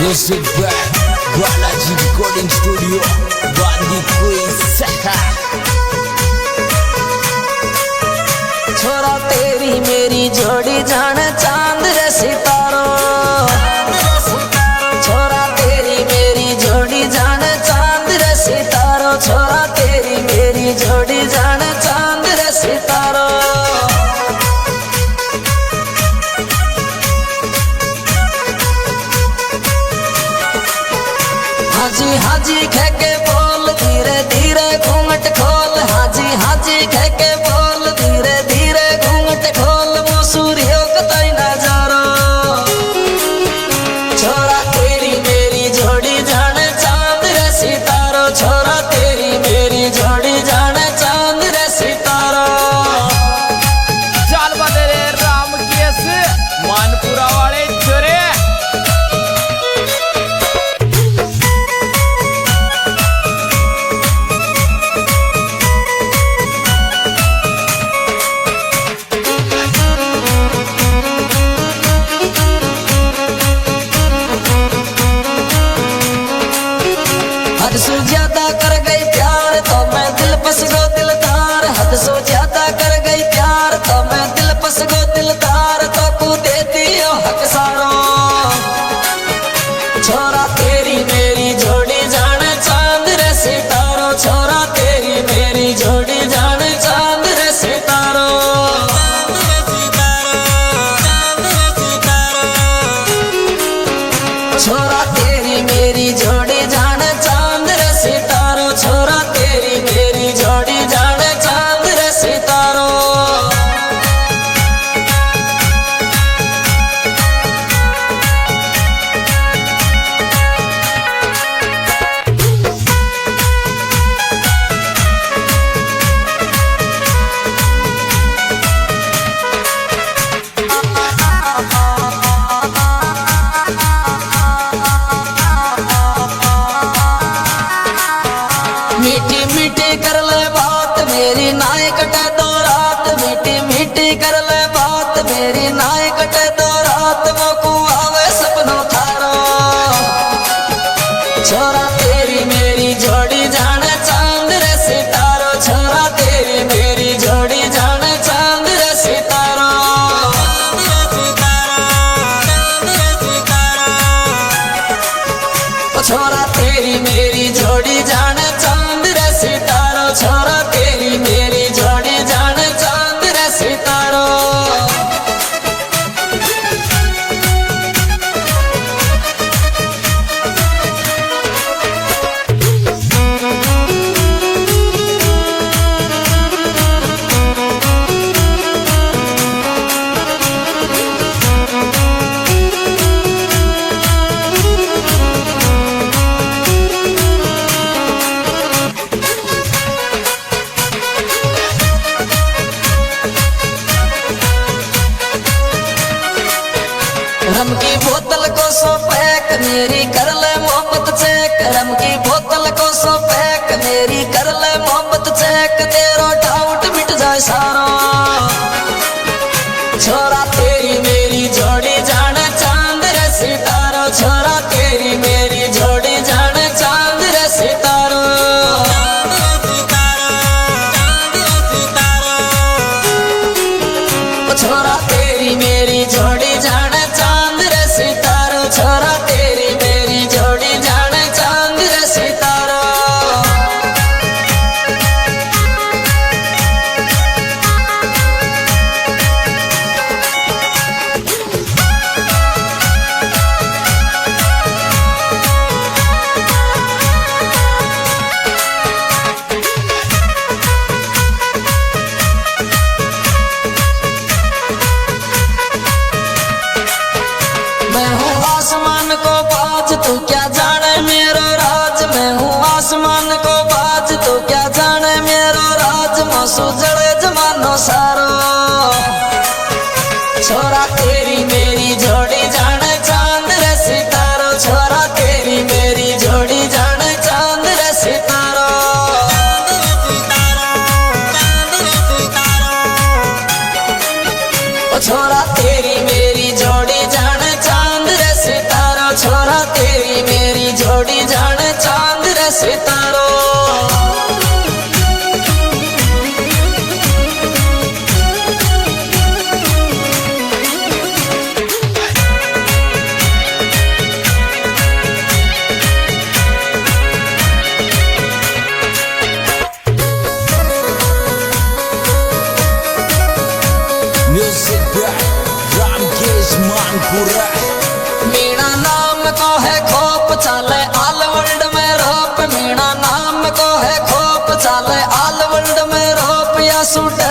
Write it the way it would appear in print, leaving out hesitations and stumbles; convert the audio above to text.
Music by Balaji Recording Studio, Gandhi Queen Saha। छोरा तेरी मेरी जोड़ी जाने चांद रे सितारो, छोरा तेरी मेरी जोड़ी जाने चांद रे सितारो, छोरा तेरी मेरी जोड़ी जाने चांद रे सितारो। हाजी हाजी कह के बोल धीरे धीरे घूंघट खोल, हाजी हाजी कह के बोल धीरे धीरे घूंघट खोल, मसूरियों का तई नजारो। छोरा तेरी मेरी जोड़ी जाने चांद रे सितारो, छोरा तेरी मेरी जोड़ी जाने चांद रे सितारो। चाल बदे रे राम केस मानपुरा वाले छोरे। हद से ज्यादा कर गई प्यार तो मैं दिल पस गो दिलदार, हद से ज्यादा कर गई प्यार तो मैं दिल पस गो दिलदार, तो तू दे दियो हक सारो। छोरा तेरी मेरी जोड़ी जाने चांद रे सितारो, छोरा तेरी मेरी जोड़ी जाने चांद रे सितारो। छोरा तेरी मेरी जोड़ी जाने चांद रे सितारो, छोरा तेरी मेरी जोड़ी जाने चांद रे सितारो। मीठी मीठी कर ले बात मेरी नाय कटे दो रात, मीठी मीठी कर ले बात मेरी नाय कटे दो रात, मोकू आवे सपनों थारो। छोरा तेरी मेरी जोड़ी जाने चांद रे सितारो, छोरा तेरी मेरी जोड़ी जाने चांद रे सितारो। छोरा तेरी मेरी जोड़ी जाने चांद रे सितारो, छोरा तेरी मेरी जोड़ी जाने चांद रे सितारो। रम की बोतल को सो पैक मेरी कर ले मोहब्बत चेक, रम की बोतल को सो पैक मेरी कर ले मोहब्बत चेक, तेरा डाउट मिट जाए सारा। छोरा तेरी मेरी जोड़ी जाने चांद रे सितारो, छोरा तेरी मेरी जोड़ी जाने चांद रे सितारो। छोरा तेरी मेरी जोड़ी जाने चांद रे सितारो, छोरा तेरी मेरी जोड़ी जाने चांद रे सितारो। को है खोप चाले आल वर्ल्ड में रोप मीणा नाम को है खोप चाले आल वर्ल्ड में रोप या सूट